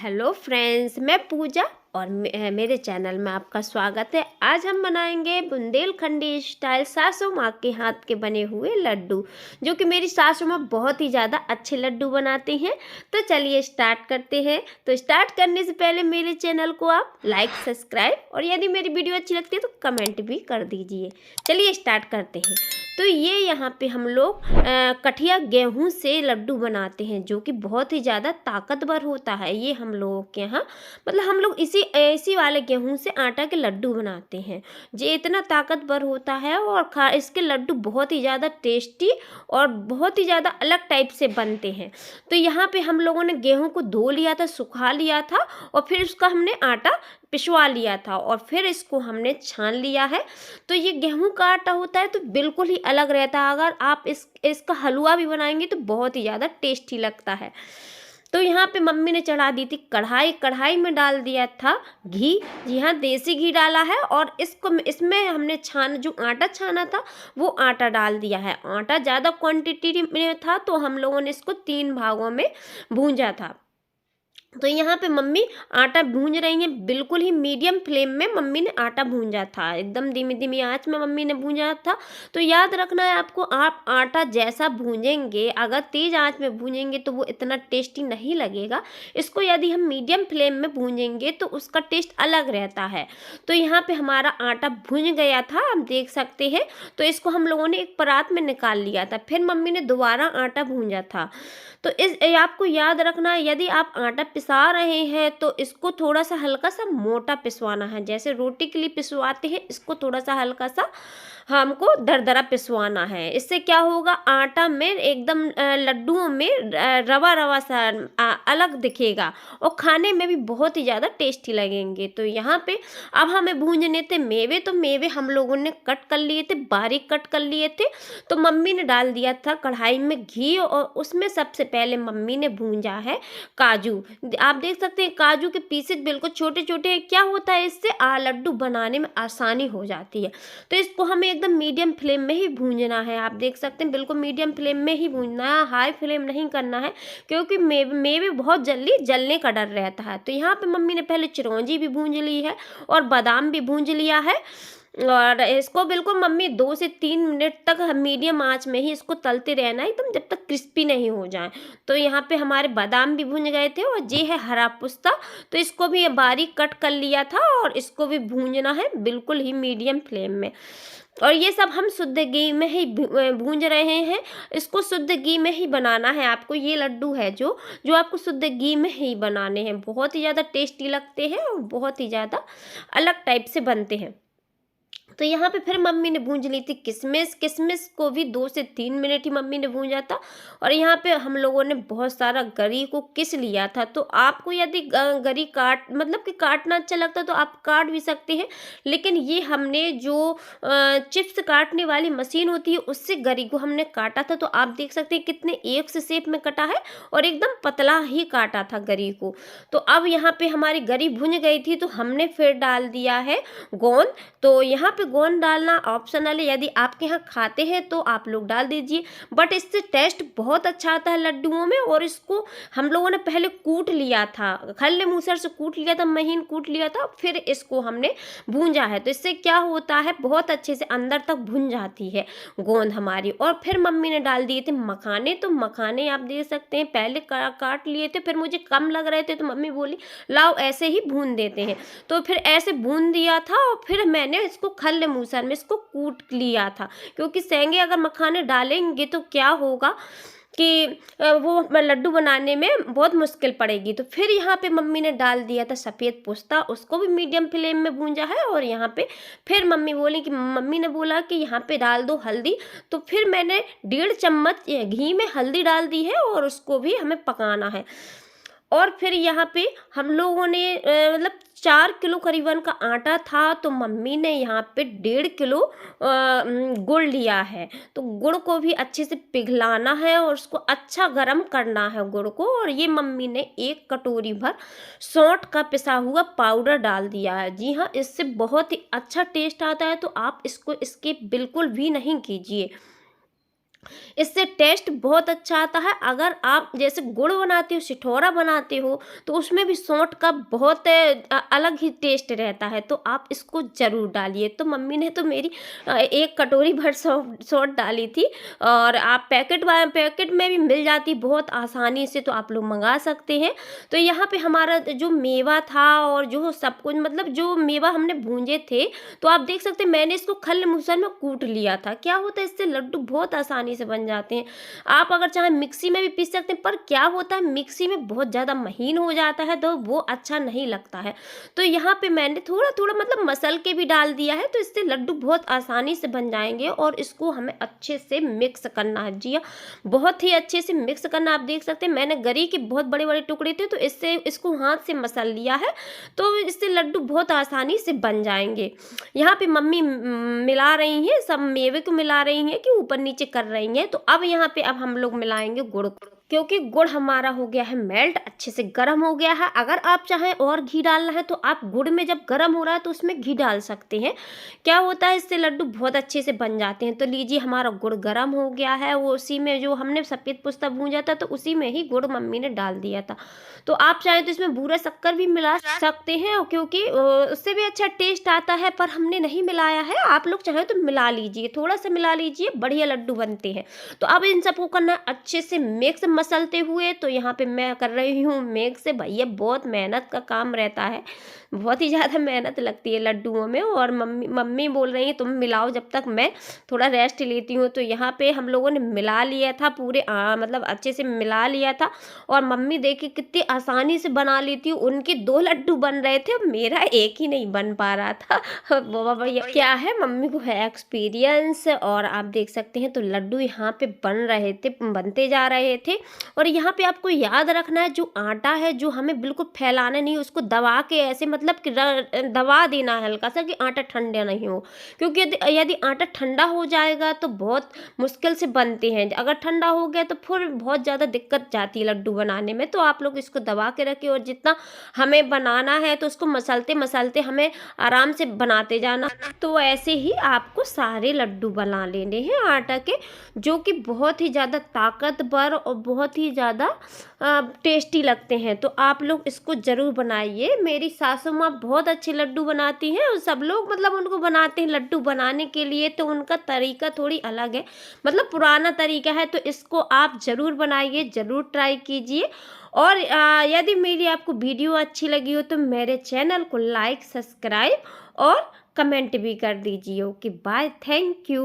Hello friends, मैं पूजा और मेरे चैनल में आपका स्वागत है। आज हम बनाएंगे बुंदेलखंडी स्टाइल सासू माँ के हाथ के बने हुए लड्डू, जो कि मेरी सासू माँ बहुत ही ज़्यादा अच्छे लड्डू बनाती हैं। तो चलिए स्टार्ट करते हैं। तो स्टार्ट करने से पहले मेरे चैनल को आप लाइक, सब्सक्राइब और यदि मेरी वीडियो अच्छी लगती है तो कमेंट भी कर दीजिए। चलिए स्टार्ट करते हैं। तो ये यहाँ पे हम लोग कठिया गेहूं से लड्डू बनाते हैं, जो कि बहुत ही ज़्यादा ताकतवर होता है। ये हम लोगों के यहाँ मतलब हम लोग इसी वाले गेहूं से आटा के लड्डू बनाते हैं। ये इतना ताकतवर होता है और इसके लड्डू बहुत ही ज़्यादा टेस्टी और बहुत ही ज़्यादा अलग टाइप से बनते हैं। तो यहाँ पे हम लोगों ने गेहूं को धो लिया था, सुखा लिया था और फिर उसका हमने आटा पिसवा लिया था और फिर इसको हमने छान लिया है। तो ये गेहूं का आटा होता है तो बिल्कुल ही अलग रहता है। अगर आप इसका हलवा भी बनाएंगे तो बहुत ही ज़्यादा टेस्टी लगता है। तो यहाँ पे मम्मी ने चढ़ा दी थी कढ़ाई में डाल दिया था घी। जी हाँ, देसी घी डाला है और इसमें हमने जो आटा छाना था वो आटा डाल दिया है। आटा ज़्यादा क्वांटिटी में था तो हम लोगों ने इसको 3 भागों में भूंजा था। तो यहाँ पे मम्मी आटा भूंज रही हैं, बिल्कुल ही मीडियम फ्लेम में मम्मी ने आटा भूंजा था। एकदम धीमी धीमी आंच में मम्मी ने भूंजा था। तो याद रखना है आपको, आप आटा जैसा भूंजेंगे, अगर तेज़ आंच में भूंजेंगे तो वो इतना टेस्टी नहीं लगेगा। इसको यदि हम मीडियम फ्लेम में भूंजेंगे तो उसका टेस्ट अलग रहता है। तो यहाँ पे हमारा आटा भूंज गया था, आप देख सकते हैं। तो इसको हम लोगों ने एक परात में निकाल लिया था। फिर मम्मी ने दोबारा आटा भूंजा था। तो आपको याद रखना है, यदि आप आटा पिसा रहे हैं तो इसको थोड़ा सा हल्का सा मोटा पिसवाना है। जैसे रोटी के लिए पिसवाते हैं, इसको थोड़ा सा हल्का सा हमको दरदरा पिसवाना है। इससे क्या होगा, आटा में एकदम लड्डुओं में रवा रवा सा अलग दिखेगा और खाने में भी बहुत ही ज़्यादा टेस्टी लगेंगे। तो यहाँ पे अब हमें भूंजने थे मेवे। तो मेवे हम लोगों ने कट कर लिए थे, बारीक कट कर लिए थे। तो मम्मी ने डाल दिया था कढ़ाई में घी और उसमें सबसे पहले मम्मी ने भूंजा है काजू। आप देख सकते हैं काजू के पीसेस बिल्कुल छोटे छोटे हैं। क्या होता है, इससे लड्डू बनाने में आसानी हो जाती है। तो इसको हमें एकदम मीडियम फ्लेम में ही भूंजना है। आप देख सकते हैं बिल्कुल मीडियम फ्लेम में ही भूंजना है, हाई फ्लेम नहीं करना है, क्योंकि मेवे बहुत जल्दी जलने का डर रहता है। तो यहाँ पे मम्मी ने पहले चिरौंजी भी भूंज ली है और बादाम भी भूंज लिया है और इसको बिल्कुल मम्मी 2 से 3 मिनट तक मीडियम आंच में ही इसको तलते रहना है, एकदम जब तक क्रिस्पी नहीं हो जाए। तो यहाँ पे हमारे बादाम भी भूंज गए थे और ये है हरा पिस्ता। तो इसको भी बारीक कट कर लिया था और इसको भी भूंजना है बिल्कुल ही मीडियम फ्लेम में। और ये सब हम शुद्ध घी में ही भूंज रहे हैं। इसको शुद्ध घी में ही बनाना है आपको। ये लड्डू है जो आपको शुद्ध घी में ही बनाने हैं। बहुत ही ज़्यादा टेस्टी लगते हैं और बहुत ही ज़्यादा अलग टाइप से बनते हैं। तो यहाँ पे फिर मम्मी ने भूंज ली थी किशमिश को भी 2 से 3 मिनट ही मम्मी ने भूंजा था। और यहाँ पे हम लोगों ने बहुत सारा गरी को किस लिया था। तो आपको यदि गरी काटना अच्छा लगता तो आप काट भी सकते हैं, लेकिन ये हमने जो चिप्स काटने वाली मशीन होती है उससे गरी को हमने काटा था। तो आप देख सकते हैं कितने एक से शेप में कटा है और एकदम पतला ही काटा था गरी को। तो अब यहाँ पे हमारी गरी भुन गई थी तो हमने फिर डाल दिया है गोंद। तो यहाँ पे गोंद डालना ऑप्शनल है, यदि आपके यहाँ खाते हैं तो आप लोग डाल दीजिए, बट इससे टेस्ट बहुत अच्छा आता है लड्डुओं में। और इसको हम लोगों ने पहले कूट लिया था, खल्ले मूसर से कूट लिया था, महीन कूट लिया था, फिर इसको हमने भूंजा है। तो इससे क्या होता है, बहुत अच्छे से अंदर तक भुन जाती है गोंद हमारी। और फिर मम्मी ने डाल दिए थे मखाने। तो मखाने आप देख सकते हैं पहले काट लिए थे, फिर मुझे कम लग रहे थे तो मम्मी बोली लाओ ऐसे ही भून देते हैं। तो फिर ऐसे भून दिया था और फिर मैंने इसको खल्ले मूसर में इसको कूट लिया था, क्योंकि सेंगे अगर मखाने डालेंगे तो क्या होगा कि वो लड्डू बनाने में बहुत मुश्किल पड़ेगी। तो फिर यहाँ पे मम्मी ने डाल दिया था सफ़ेद पिस्ता, उसको भी मीडियम फ्लेम में भूंजा है। और यहाँ पे फिर मम्मी ने बोला कि यहाँ पे डाल दो हल्दी। तो फिर मैंने 1.5 चम्मच घी में हल्दी डाल दी है और उसको भी हमें पकाना है। और फिर यहाँ पे हम लोगों ने 4 किलो करीबन का आटा था तो मम्मी ने यहाँ पे 1.5 किलो गुड़ लिया है। तो गुड़ को भी अच्छे से पिघलाना है और उसको अच्छा गर्म करना है गुड़ को। और ये मम्मी ने 1 कटोरी भर सौंठ का पिसा हुआ पाउडर डाल दिया है। जी हाँ, इससे बहुत ही अच्छा टेस्ट आता है, तो आप इसको स्किप बिल्कुल भी नहीं कीजिए। इससे टेस्ट बहुत अच्छा आता है। अगर आप जैसे गुड़ बनाते हो, सिठौरा बनाते हो, तो उसमें भी सौंठ का बहुत अलग ही टेस्ट रहता है, तो आप इसको ज़रूर डालिए। तो मम्मी ने तो मेरी 1 कटोरी भर सौंठ डाली थी। और आप पैकेट में भी मिल जाती बहुत आसानी से, तो आप लोग मँगा सकते हैं। तो यहाँ पे हमारा जो मेवा था और जो सब कुछ, मतलब जो मेवा हमने भूंजे थे, तो आप देख सकते हैं मैंने इसको खल मूसल में कूट लिया था। क्या होता है, इससे लड्डू बहुत आसानी से बन जाते हैं। आप अगर चाहें मिक्सी में भी पीस सकते हैं, पर क्या होता है मिक्सी में बहुत ज़्यादा महीन हो जाता है, तो वो अच्छा नहीं लगता है। तो यहाँ पे मैंने थोड़ा-थोड़ा मतलब मसल के भी डाल दिया है, तो इससे लड्डू बहुत आसानी से बन जाएँगे। और इसको हमें अच्छे से मिक्स करना है। जी हाँ, बहुत ही अच्छे से मिक्स करना। आप देख सकते हैं मैंने गरी के बहुत बड़े-बड़े टुकड़े थे, तो इससे इसको हाथ से मसल लिया है, तो इससे लड्डू बहुत आसानी से बन जाएँगे। यहाँ पे मम्मी मिला रही हैं, सब मेवे को मिला रही हैं कि ऊपर-नीचे कर रही हैं। तो अब यहाँ पे अब हम लोग मिलाएँगे गुड़ को, क्योंकि गुड़ हमारा हो गया है मेल्ट, अच्छे से गर्म हो गया है। अगर आप चाहें और घी डालना है, तो आप गुड़ में जब गर्म हो रहा है तो उसमें घी डाल सकते हैं। क्या होता है, इससे लड्डू बहुत अच्छे से बन जाते हैं। तो लीजिए हमारा गुड़ गर्म हो गया है, वो उसी में जो हमने सफ़ेद पुस्ता भूंजा था, तो उसी में ही गुड़ मम्मी ने डाल दिया था। तो आप चाहें तो इसमें बूरा शक्कर भी मिला सकते हैं, और क्योंकि उससे भी अच्छा टेस्ट आता है, पर हमने नहीं मिलाया है। आप लोग चाहें तो मिला लीजिए, थोड़ा सा मिला लीजिए, बढ़िया लड्डू बनते हैं। तो अब इन सबको करना है अच्छे से मिक्स मसलते हुए। तो यहाँ पे मैं कर रही हूँ मिक्स। भैया बहुत मेहनत का काम रहता है, बहुत ही ज़्यादा मेहनत लगती है लड्डुओं में। और मम्मी मम्मी बोल रही हैं तुम मिलाओ, जब तक मैं थोड़ा रेस्ट लेती हूँ। तो यहाँ पे हम लोगों ने मिला लिया था पूरे, मतलब अच्छे से मिला लिया था। और मम्मी देखिए कितनी आसानी से बना लेती हूँ। उनके 2 लड्डू बन रहे थे, मेरा एक ही नहीं बन पा रहा था। बाबा भैया क्या है, मम्मी को है एक्सपीरियंस। और आप देख सकते हैं तो लड्डू यहाँ पे बन रहे थे, बनते जा रहे थे। और यहाँ पे आपको याद रखना है, जो आटा है जो हमें बिल्कुल फैलाना नहीं, उसको दबा के ऐसे मतलब कि दबा देना है हल्का सा, कि आटा ठंडा नहीं हो। क्योंकि यदि आटा ठंडा हो जाएगा तो बहुत मुश्किल से बनते हैं। अगर ठंडा हो गया तो फिर बहुत ज़्यादा दिक्कत जाती है लड्डू बनाने में। तो आप लोग इसको दबा के रखिए, और जितना हमें बनाना है तो उसको मसलते मसलते हमें आराम से बनाते जाना। तो ऐसे ही आपको सारे लड्डू बना लेने हैं आटा के, जो कि बहुत ही ज़्यादा ताकतवर और बहुत ही ज़्यादा टेस्टी लगते हैं। तो आप लोग इसको ज़रूर बनाइए। मेरी सासू माँ बहुत अच्छे लड्डू बनाती हैं, और सब लोग मतलब उनको बनाते हैं लड्डू बनाने के लिए, तो उनका तरीका थोड़ी अलग है, मतलब पुराना तरीका है। तो इसको आप ज़रूर बनाइए, ज़रूर ट्राई कीजिए। और यदि मेरी आपको वीडियो अच्छी लगी हो तो मेरे चैनल को लाइक, सब्सक्राइब और कमेंट भी कर दीजिए। Okay bye, thank you.